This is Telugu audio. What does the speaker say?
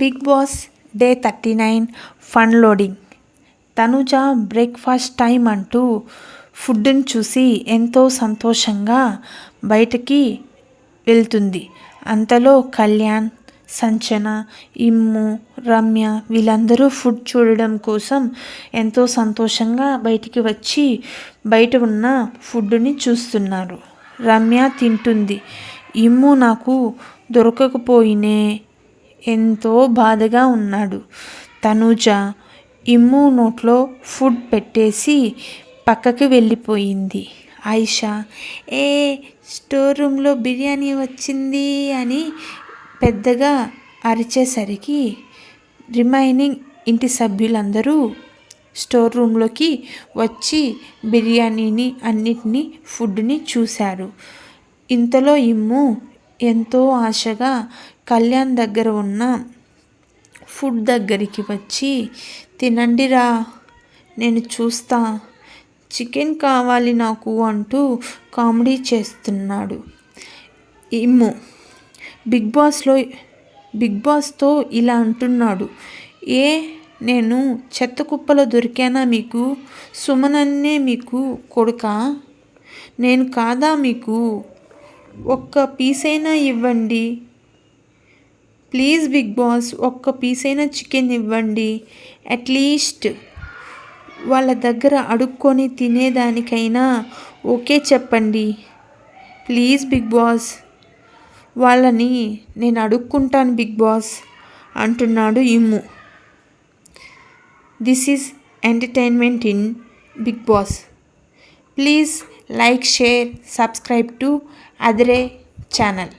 Big Boss day 39 fun loading. Tanuja breakfast time అంటూ ఫుడ్ని చూసి ఎంతో సంతోషంగా బయటకి వెళ్తుంది. అంతలో కళ్యాణ్, సంచన, ఇమ్ము, రమ్య వీళ్ళందరూ ఫుడ్ చూడడం కోసం ఎంతో సంతోషంగా బయటికి వచ్చి బయట ఉన్న ఫుడ్ని చూస్తున్నారు. రమ్య తింటుంది. ఇమ్ము నాకు దొరకకపోయినే ఎంతో బాధగా ఉన్నాడు. తనుజ ఇమ్ము నోట్లో ఫుడ్ పెట్టేసి పక్కకి వెళ్ళిపోయింది. ఆయిషా స్టోర్ రూమ్లో బిర్యానీ వచ్చింది అని పెద్దగా అరిచేసరికి రిమైనింగ్ ఇంటి సభ్యులందరూ స్టోర్ రూమ్లోకి వచ్చి బిర్యానీని అన్నిటినీ ఫుడ్ని చూశారు. ఇంతలో ఇమ్ము ఎంతో ఆశగా కళ్యాణ్ దగ్గర ఉన్న ఫుడ్ దగ్గరికి వచ్చి తినండిరా, నేను చూస్తా, చికెన్ కావాలి నాకు అంటూ కామెడీ చేస్తున్నాడు. ఇమ్ము బిగ్ బాస్తో ఇలా అంటున్నాడు. నేను చెత్త కుప్పలో దొరికానా మీకు? సుమనన్నే మీకు కొడుకా? నేను కాదా మీకు? ఒక్క పీసైనా ఇవ్వండి ప్లీజ్ బిగ్ బాస్, ఒక్క పీసైనా చికెన్ ఇవ్వండి. అట్లీస్ట్ వాళ్ళ దగ్గర అడుక్కొని తినేదానికైనా ఓకే చెప్పండి ప్లీజ్ బిగ్ బాస్, వాళ్ళని నేను అడుక్కుంటాను బిగ్ బాస్ అంటున్నాడు Immu. This is entertainment in Big Boss. Please like, share, subscribe to Adire channel.